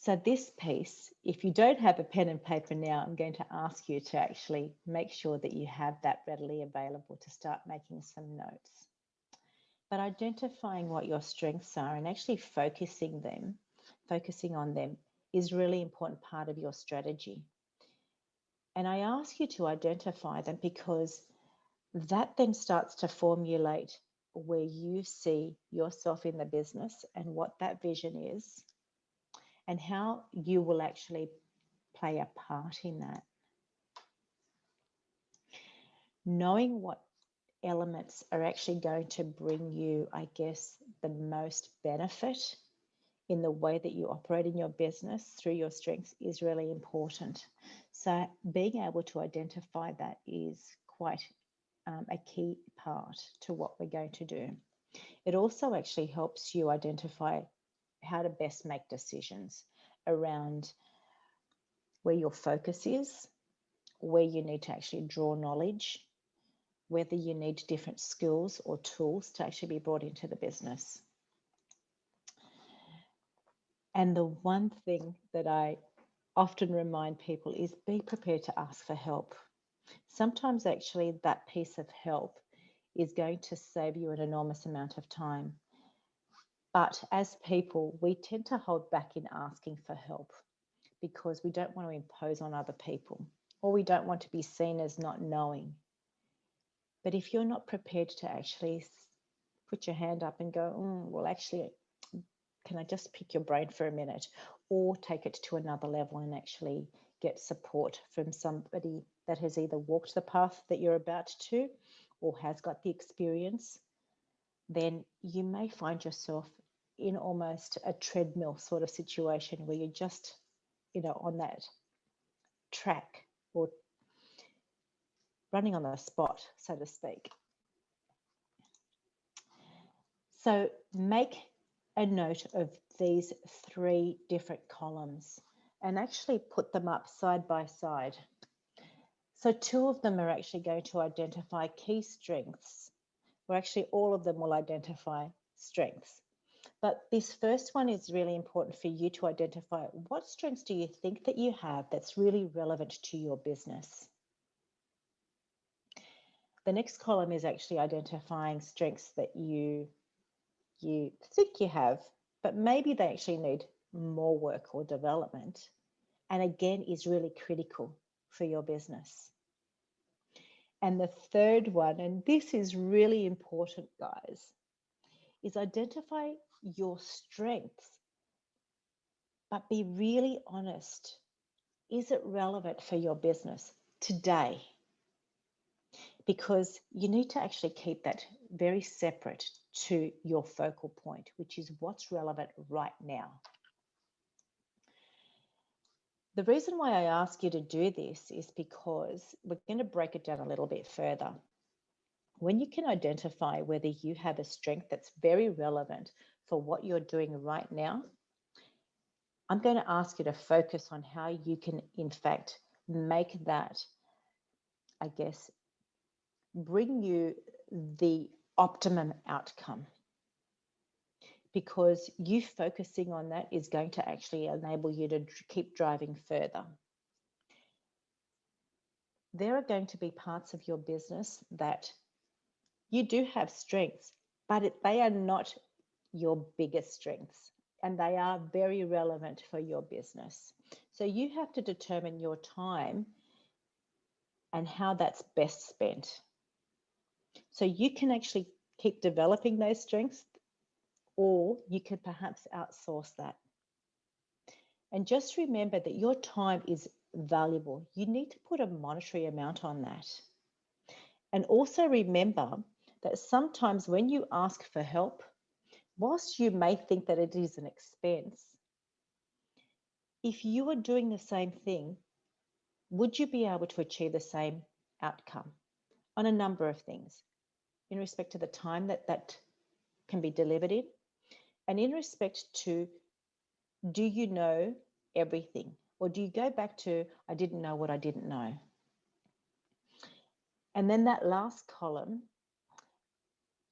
So this piece, if you don't have a pen and paper now, I'm going to ask you to actually make sure that you have that readily available to start making some notes. But identifying what your strengths are and actually focusing on them is really important part of your strategy. And I ask you to identify them because that then starts to formulate where you see yourself in the business and what that vision is and how you will actually play a part in that. Knowing what elements are actually going to bring you, I guess, the most benefit in the way that you operate in your business through your strengths is really important. So being able to identify that is quite a key part to what we're going to do. It also actually helps you identify how to best make decisions around where your focus is, where you need to actually draw knowledge, whether you need different skills or tools to actually be brought into the business. And the one thing that I often remind people is be prepared to ask for help. Sometimes actually that piece of help is going to save you an enormous amount of time. But as people, we tend to hold back in asking for help because we don't want to impose on other people, or we don't want to be seen as not knowing. But if you're not prepared to actually put your hand up and go, well, actually, can I just pick your brain for a minute, or take it to another level and actually get support from somebody that has either walked the path that you're about to or has got the experience, then you may find yourself in almost a treadmill sort of situation where you're just, on that track or running on the spot, so to speak. So make a note of these 3 different columns and actually put them up side by side. So 2 of them are actually going to identify key strengths, or actually all of them will identify strengths. But this first one is really important for you to identify what strengths do you think that you have that's really relevant to your business. The next column is actually identifying strengths that you think you have, but maybe they actually need more work or development, and again is really critical for your business. And the third one, and this is really important, guys, is identify your strengths, but be really honest. Is it relevant for your business today? Because you need to actually keep that very separate to your focal point, which is what's relevant right now. The reason why I ask you to do this is because we're going to break it down a little bit further. When you can identify whether you have a strength that's very relevant for what you're doing right now, I'm going to ask you to focus on how you can, in fact, make that, I guess, bring you the optimum outcome. Because you focusing on that is going to actually enable you to keep driving further. There are going to be parts of your business that you do have strengths, but they are not your biggest strengths, and they are very relevant for your business. So you have to determine your time and how that's best spent. So you can actually keep developing those strengths, or you could perhaps outsource that. And just remember that your time is valuable. You need to put a monetary amount on that. And also remember that sometimes when you ask for help, whilst you may think that it is an expense, if you are doing the same thing, would you be able to achieve the same outcome on a number of things in respect to the time that can be delivered in, and in respect to, do you know everything, or do you go back to, I didn't know what I didn't know? And then that last column,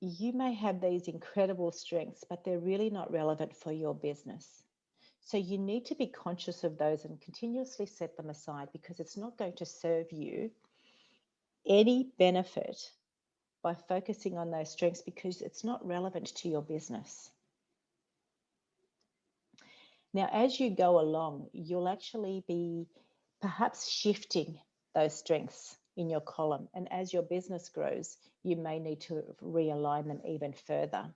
you may have these incredible strengths, but they're really not relevant for your business. So you need to be conscious of those and continuously set them aside, because it's not going to serve you any benefit by focusing on those strengths, because it's not relevant to your business. Now, as you go along, you'll actually be perhaps shifting those strengths in your column. And as your business grows, you may need to realign them even further.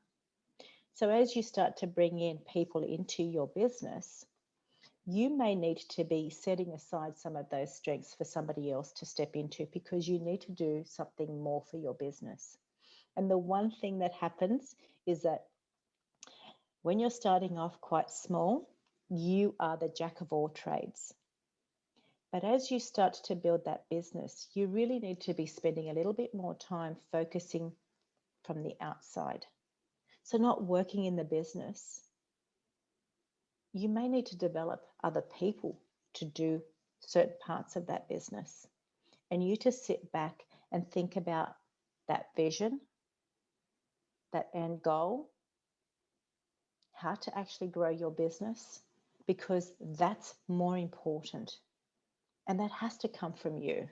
So as you start to bring in people into your business, you may need to be setting aside some of those strengths for somebody else to step into, because you need to do something more for your business. And the one thing that happens is that when you're starting off quite small, you are the jack of all trades. But as you start to build that business, you really need to be spending a little bit more time focusing from the outside. So, not working in the business, you may need to develop other people to do certain parts of that business. And you to sit back and think about that vision, that end goal, how to actually grow your business, because that's more important. And that has to come from you.